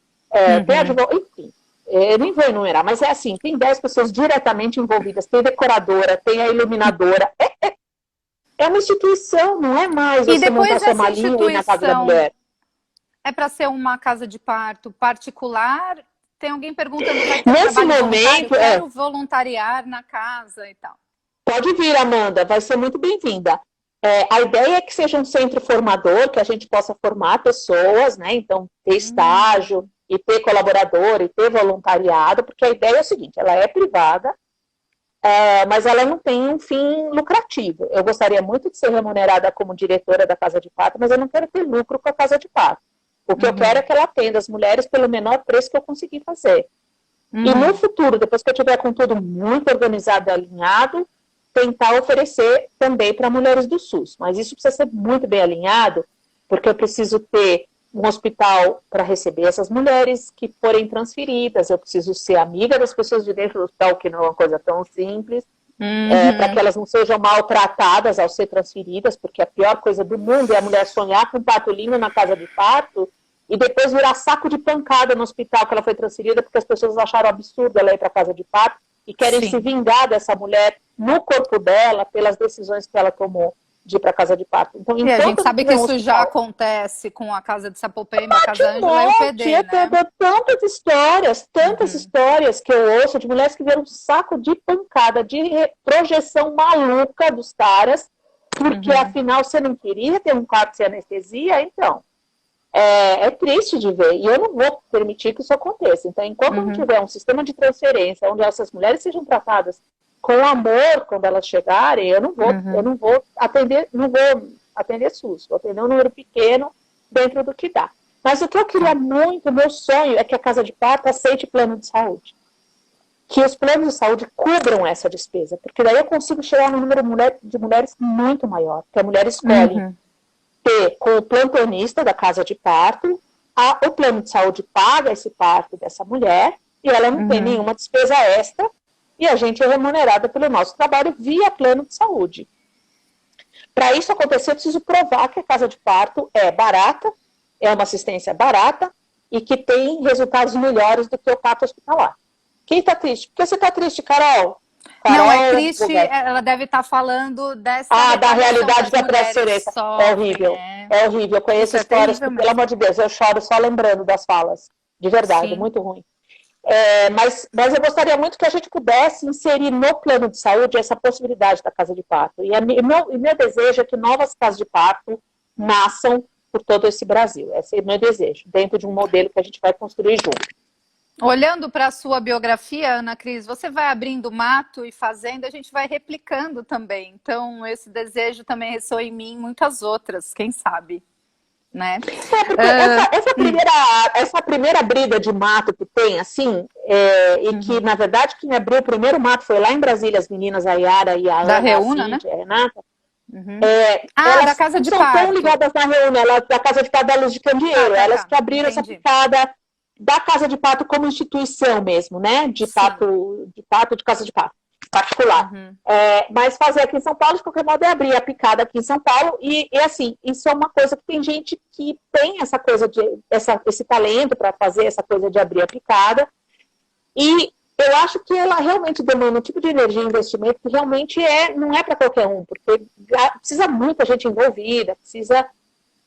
tem a advogada, enfim, eu nem vou enumerar, mas é assim, tem 10 pessoas diretamente envolvidas, tem decoradora, tem a iluminadora, é uma instituição, não é mais você montar sua malinha e ir na casa da mulher. É para ser uma casa de parto particular? Tem alguém perguntando, vai ter nesse momento, quero voluntariar na casa e tal. Pode vir, Amanda, vai ser muito bem-vinda. A ideia é que seja um centro formador, que a gente possa formar pessoas, né? Então, ter estágio, e ter colaborador, e ter voluntariado, porque a ideia é o seguinte, ela é privada, mas ela não tem um fim lucrativo. Eu gostaria muito de ser remunerada como diretora da casa de parto, mas eu não quero ter lucro com a casa de parto. O que eu quero é que ela atenda as mulheres pelo menor preço que eu conseguir fazer. E no futuro, depois que eu tiver com tudo muito organizado e alinhado, tentar oferecer também para mulheres do SUS. Mas isso precisa ser muito bem alinhado, porque eu preciso ter um hospital para receber essas mulheres que forem transferidas, eu preciso ser amiga das pessoas de dentro do hospital, que não é uma coisa tão simples, para que elas não sejam maltratadas ao ser transferidas, porque a pior coisa do mundo é a mulher sonhar com um parto lindo na casa de parto, e depois virar saco de pancada no hospital que ela foi transferida, porque as pessoas acharam absurdo ela ir para a casa de parto e querem se vingar dessa mulher no corpo dela pelas decisões que ela tomou de ir para a casa de parto. Então, e a gente sabe que isso já acontece com a casa de Sapopemba, a casa Ângela e o PD, né? Tantas histórias que eu ouço de mulheres que viram um saco de pancada, de projeção maluca dos caras, porque afinal você não queria ter um quarto sem anestesia, então... É triste de ver, e eu não vou permitir que isso aconteça. Então, enquanto não tiver um sistema de transferência onde essas mulheres sejam tratadas com amor quando elas chegarem, eu não vou atender SUS, vou atender um número pequeno dentro do que dá. Mas o que eu queria muito, meu sonho é que a casa de parto aceite plano de saúde. Que os planos de saúde cubram essa despesa, porque daí eu consigo chegar no número de mulheres muito maior, que a mulher escolhe ter com o plantonista da casa de parto, o plano de saúde paga esse parto dessa mulher e ela não tem nenhuma despesa extra e a gente é remunerada pelo nosso trabalho via plano de saúde. Para isso acontecer, eu preciso provar que a casa de parto é barata, é uma assistência barata e que tem resultados melhores do que o parto hospitalar. Quem tá triste? Por que você tá triste, Carol? Não, é triste, ela deve estar falando dessa... da realidade da transferência. É horrível, é horrível. Eu conheço histórias que, pelo amor de Deus, eu choro só lembrando das falas. De verdade, muito ruim. Mas eu gostaria muito que a gente pudesse inserir no plano de saúde essa possibilidade da casa de parto. E meu desejo é que novas casas de parto nasçam por todo esse Brasil. Esse é o meu desejo, dentro de um modelo que a gente vai construir junto. Olhando para a sua biografia, Ana Cris, você vai abrindo mato e fazendo, a gente vai replicando também. Então, esse desejo também ressoa em mim, muitas outras, quem sabe, né? Essa primeira briga de mato que tem, assim, que, na verdade, quem abriu o primeiro mato foi lá em Brasília, as meninas, a Yara e a Ana, da Reúna, né? A Renata. Elas da Casa de Parto. Não são tão ligadas na Reúna, elas da Casa de Parto da Luz de Candeeiro. Elas que abriram essa picada da Casa de Parto como instituição mesmo, né? De Casa de Parto particular. Mas fazer aqui em São Paulo, de qualquer modo, é abrir a picada aqui em São Paulo. E assim, isso é uma coisa que tem gente que tem essa coisa esse talento para fazer essa coisa de abrir a picada. E eu acho que ela realmente demanda um tipo de energia e investimento que realmente não é para qualquer um, porque precisa muita gente envolvida, precisa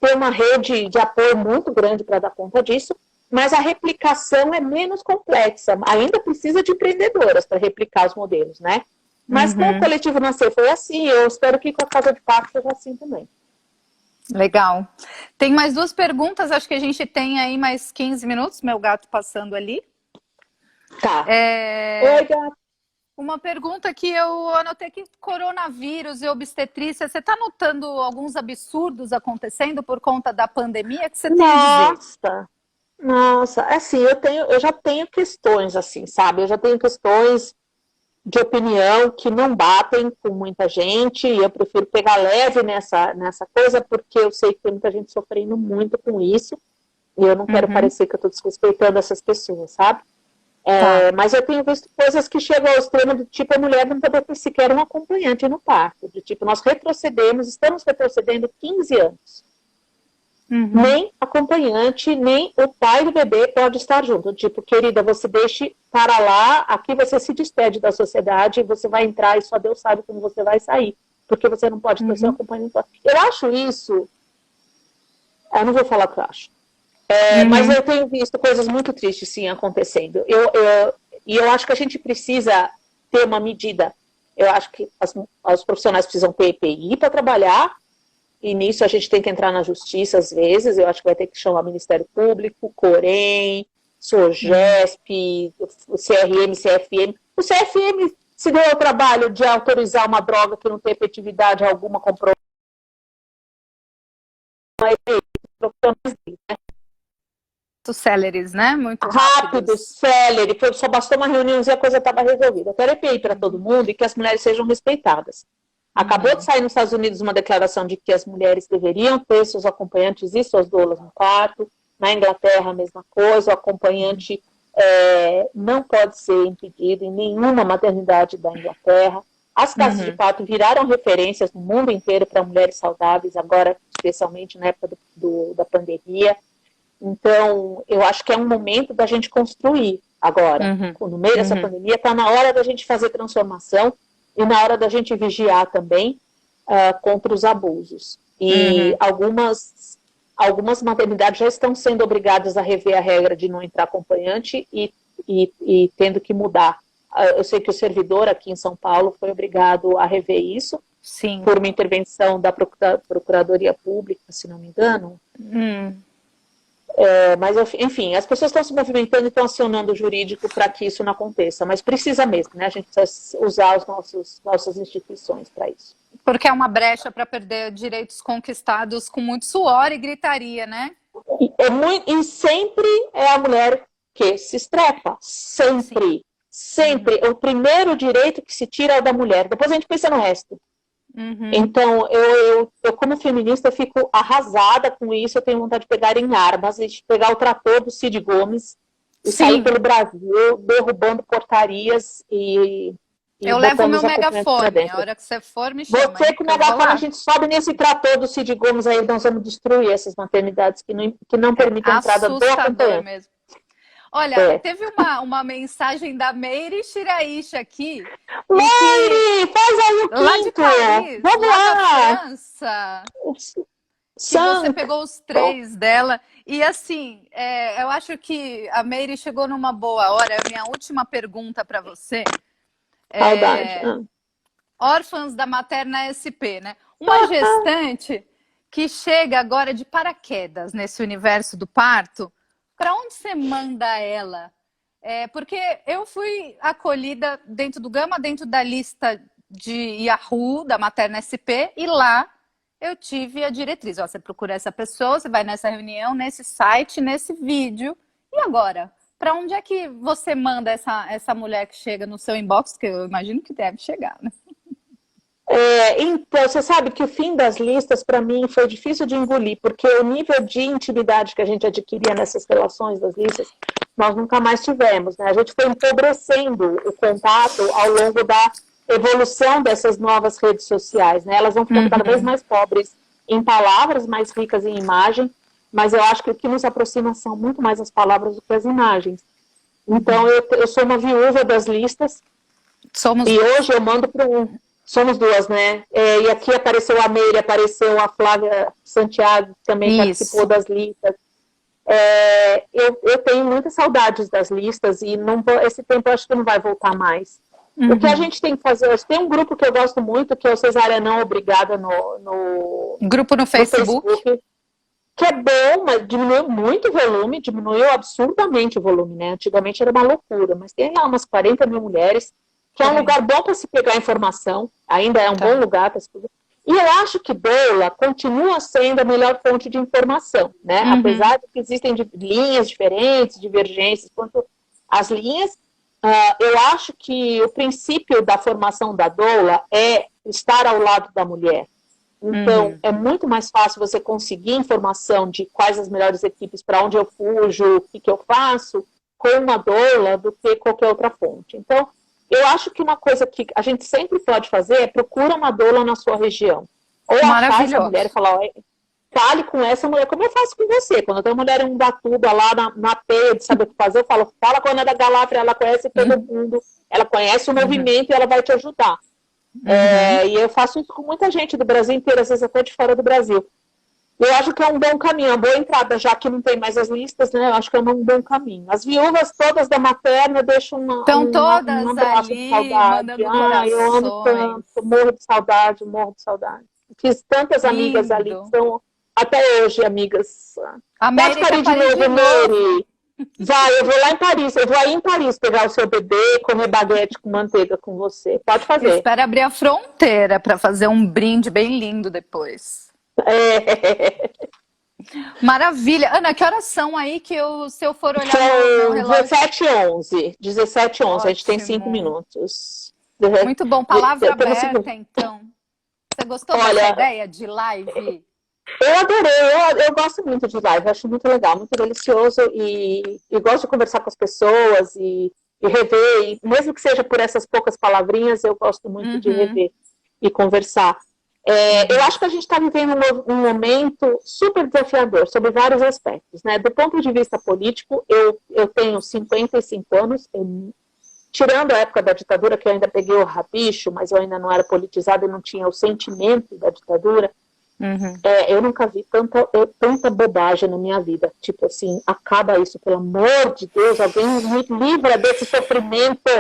ter uma rede de apoio muito grande para dar conta disso. Mas a replicação é menos complexa. Ainda precisa de empreendedoras para replicar os modelos, né? Mas como o Coletivo Nascer foi assim, eu espero que com a Casa de Parto seja assim também. Legal. Tem mais duas perguntas, acho que a gente tem aí mais 15 minutos, meu gato passando ali. Tá. Oi, gato. Uma pergunta que eu anotei aqui, coronavírus e obstetrícia, você está notando alguns absurdos acontecendo por conta da pandemia? Que você tem a dizer? Nossa, assim, eu já tenho questões, assim, sabe? Eu já tenho questões de opinião que não batem com muita gente, e eu prefiro pegar leve nessa coisa, porque eu sei que tem muita gente sofrendo muito com isso, e eu não quero parecer que eu estou desrespeitando essas pessoas, sabe? Mas eu tenho visto coisas que chegam ao extremo do tipo, a mulher não poder ter sequer um acompanhante no parto, do tipo, nós estamos retrocedendo 15 anos. Nem acompanhante, nem o pai do bebê pode estar junto. Tipo, querida, você deixe para lá, aqui você se despede da sociedade, você vai entrar e só Deus sabe como você vai sair, porque você não pode ter seu acompanhante. Eu acho isso... Eu não vou falar o que eu acho. Mas eu tenho visto coisas muito tristes, sim, acontecendo. E eu acho que a gente precisa ter uma medida. Eu acho que os profissionais precisam ter EPI para trabalhar, e nisso a gente tem que entrar na justiça às vezes. Eu acho que vai ter que chamar o Ministério Público, Corém, SOGESP, o CRM, CFM. O CFM se deu ao trabalho de autorizar uma droga que não tem efetividade alguma, comprou profissionais dele, né? Muito céleres, né? Muito rápido, célere. Só bastou uma reunião e a coisa estava resolvida. Eu quero EPI para todo mundo e que as mulheres sejam respeitadas. Acabou de sair nos Estados Unidos uma declaração de que as mulheres deveriam ter seus acompanhantes e suas doulas no quarto. Na Inglaterra, a mesma coisa. O acompanhante não pode ser impedido em nenhuma maternidade da Inglaterra. As casas de parto viraram referências no mundo inteiro para mulheres saudáveis, agora, especialmente na época da pandemia. Então, eu acho que é um momento da gente construir agora. No meio dessa pandemia, está na hora da gente fazer transformação e na hora da gente vigiar também contra os abusos. E algumas maternidades já estão sendo obrigadas a rever a regra de não entrar acompanhante e tendo que mudar. Eu sei que o servidor aqui em São Paulo foi obrigado a rever isso. Sim. Por uma intervenção da Procuradoria Pública, se não me engano. Mas, enfim, as pessoas estão se movimentando e estão acionando o jurídico para que isso não aconteça, mas precisa mesmo, né? A gente precisa usar as nossas instituições para isso. Porque é uma brecha para perder direitos conquistados com muito suor e gritaria, né? E sempre é a mulher que se estrepa, sempre. Sempre. O primeiro direito que se tira é o da mulher, depois a gente pensa no resto. Então, eu como feminista fico arrasada com isso. Eu tenho vontade de pegar em armas e de pegar o trator do Cid Gomes e sair pelo Brasil derrubando portarias e eu levo o meu megafone, a hora que você for me chama. Você com o megafone, a gente sobe nesse trator do Cid Gomes aí, nós vamos destruir essas maternidades que não permitem a entrada do acompanhante. Mesmo. Olha, teve uma mensagem da Meire Shiraishi aqui. Meire, faz aí o quinto. Lá de Paris, vamos lá lá. da França. Que você pegou os 3 dela. E assim, eu acho que a Meire chegou numa boa hora. A minha última pergunta para você. Saudade. Órfãs da Materna SP, né? Uma gestante que chega agora de paraquedas nesse universo do parto, para onde você manda ela? Porque eu fui acolhida dentro do Gama, dentro da lista de Yahoo, da Materna SP, e lá eu tive a diretriz. Ó, você procura essa pessoa, você vai nessa reunião, nesse site, nesse vídeo. E agora? Para onde é que você manda essa mulher que chega no seu inbox? Que eu imagino que deve chegar, né? Então, você sabe que o fim das listas, para mim, foi difícil de engolir, porque o nível de intimidade que a gente adquiria nessas relações das listas, nós nunca mais tivemos, né? A gente foi empobrecendo o contato ao longo da evolução dessas novas redes sociais, né? Elas vão ficando cada vez mais pobres em palavras, mais ricas em imagem, mas eu acho que o que nos aproxima são muito mais as palavras do que as imagens. Então, eu sou uma viúva das listas, e hoje eu mando para Somos 2, né? E aqui apareceu a Meire, apareceu a Flávia Santiago, que também participou das listas. Eu tenho muitas saudades das listas e esse tempo eu acho que não vai voltar mais. O que a gente tem que fazer hoje, tem um grupo que eu gosto muito, que é o Cesárea Não Obrigada no grupo no Facebook. Que é bom, mas diminuiu muito o volume, diminuiu absurdamente o volume, né? Antigamente era uma loucura, mas tem lá umas 40 mil mulheres, que é um lugar bom para se pegar informação, ainda é um bom lugar para se pegar. E eu acho que doula continua sendo a melhor fonte de informação, né? Apesar de que existem linhas diferentes, divergências, quanto às linhas, eu acho que o princípio da formação da doula é estar ao lado da mulher. Então, é muito mais fácil você conseguir informação de quais as melhores equipes, para onde eu fujo, o que eu faço, com uma doula do que qualquer outra fonte. Então, eu acho que uma coisa que a gente sempre pode fazer é procura uma doula na sua região. Ou achar essa mulher e falar, fale com essa mulher, como eu faço com você. Quando eu tenho uma mulher em Ubatuba, lá na peia de saber o que fazer, eu falo, fala com a Ana da Galafra, ela conhece todo mundo, ela conhece o movimento e ela vai te ajudar. E eu faço isso com muita gente do Brasil inteiro, às vezes até de fora do Brasil. Eu acho que é um bom caminho, uma boa entrada, já que não tem mais as listas, né? Eu acho que é um bom caminho. As viúvas todas da materna deixam um abraço de saudade. Eu amo tanto, morro de saudade, morro de saudade. Fiz tantas amigas ali, que são até hoje amigas. Pode parir de novo, Meire. Vai, eu vou lá em Paris, eu vou aí em Paris pegar o seu bebê, comer baguete com manteiga com você. Pode fazer. Espera abrir a fronteira para fazer um brinde bem lindo depois. Maravilha. Ana, que horas são aí que se eu for olhar no relógio? 17h11. 17h11, a gente tem 5 minutos. Muito bom, palavra aberta, então. Você gostou dessa ideia de live? Eu adorei, eu gosto muito de live, acho muito legal, muito delicioso e gosto de conversar com as pessoas e rever, e mesmo que seja por essas poucas palavrinhas, eu gosto muito de rever e conversar. Eu acho que a gente está vivendo um momento super desafiador sobre vários aspectos, né? Do ponto de vista político, eu tenho 55 anos, tirando a época da ditadura, que eu ainda peguei o rabicho, mas eu ainda não era politizada e não tinha o sentimento da ditadura. Eu nunca vi tanta bobagem na minha vida. Tipo assim, acaba isso, pelo amor de Deus, alguém me livra desse sofrimento.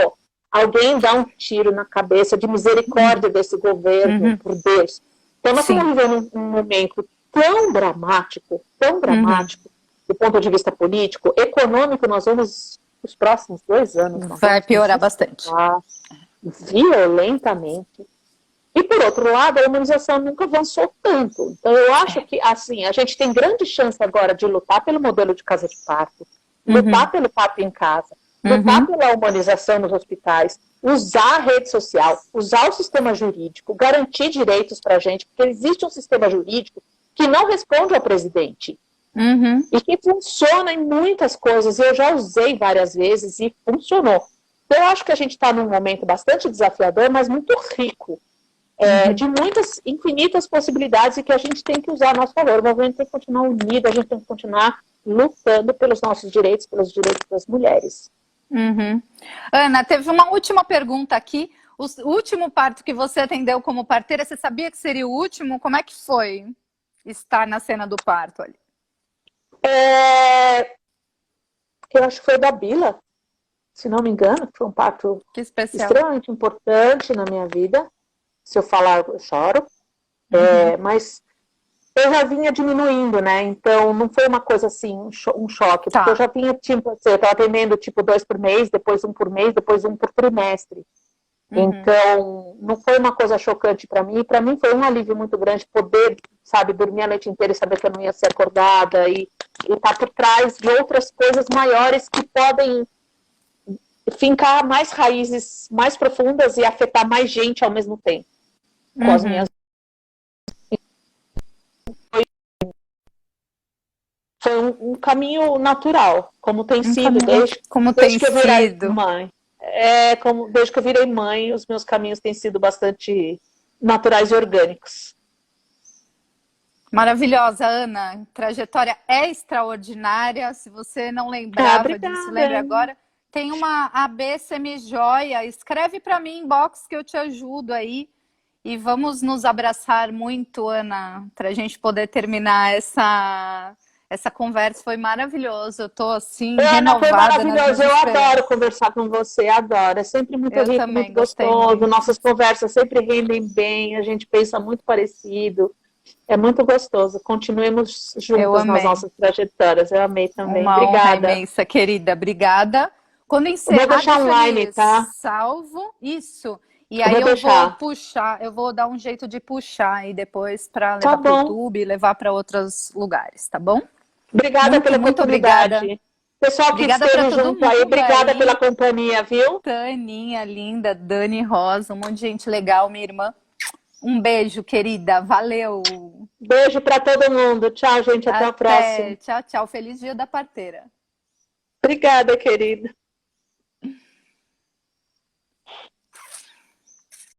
Alguém dá um tiro na cabeça de misericórdia desse governo, por Deus. Então nós estamos vivendo um momento tão dramático, do ponto de vista político, econômico, nós vamos, os próximos 2 anos... Vai piorar bastante. Violentamente. E, por outro lado, a humanização nunca avançou tanto. Então, eu acho que, assim, a gente tem grande chance agora de lutar pelo modelo de casa de parto, lutar pelo parto em casa, lutar pela humanização nos hospitais, usar a rede social, usar o sistema jurídico, garantir direitos para a gente, porque existe um sistema jurídico que não responde ao presidente. E que funciona em muitas coisas. Eu já usei várias vezes e funcionou. Então, eu acho que a gente está num momento bastante desafiador, mas muito rico. De muitas, infinitas possibilidades e que a gente tem que usar a nosso favor. O movimento tem que continuar unido, a gente tem que continuar lutando pelos nossos direitos, pelos direitos das mulheres. Uhum. Ana, teve uma última pergunta aqui. O último parto que você atendeu como parteira, você sabia que seria o último? Como é que foi estar na cena do parto ali? Eu acho que foi da Bila, se não me engano, foi um parto Que especial. extremamente importante na minha vida. Se eu falar, eu choro. Mas eu já vinha diminuindo, né? Então não foi uma coisa assim, um choque. Tá. Porque eu já vinha, tipo, assim, eu estava atendendo tipo 2 por mês, depois 1 por mês, depois 1 por trimestre. Então não foi uma coisa chocante para mim. Para mim foi um alívio muito grande poder, sabe, dormir a noite inteira e saber que eu não ia ser acordada e estar por trás de outras coisas maiores que podem fincar mais raízes mais profundas e afetar mais gente ao mesmo tempo. Com as minhas... Foi um caminho natural, como tem sido desde que eu virei mãe. Desde que eu virei mãe, os meus caminhos têm sido bastante naturais e orgânicos. Maravilhosa, Ana. Trajetória é extraordinária. Se você não lembrava disso, lembre agora. Tem uma AB Semijoia. Escreve para mim em inbox que eu te ajudo aí. E vamos nos abraçar muito, Ana, para a gente poder terminar essa conversa. Foi maravilhoso. Eu tô assim, renovada. Foi maravilhoso. Eu adoro conversar com você, adoro. É sempre muito rico, muito gostoso. Muito. Nossas conversas sempre rendem bem, a gente pensa muito parecido. É muito gostoso. Continuemos juntas nas nossas trajetórias. Eu amei também. Uma Obrigada. Honra imensa, querida. Obrigada. Quando encerrar, vou deixar online, tá? Salvo. Isso. E aí eu vou puxar, eu vou dar um jeito de puxar aí depois para levar para o YouTube e levar para outros lugares, tá bom? Obrigada pela oportunidade. Obrigada. Pessoal que esteve junto aí, obrigada pela companhia, viu? Taninha, linda, Dani Rosa, um monte de gente legal, minha irmã. Um beijo, querida. Valeu. Beijo para todo mundo. Tchau, gente. Até a próxima. Tchau, tchau. Feliz dia da parteira. Obrigada, querida.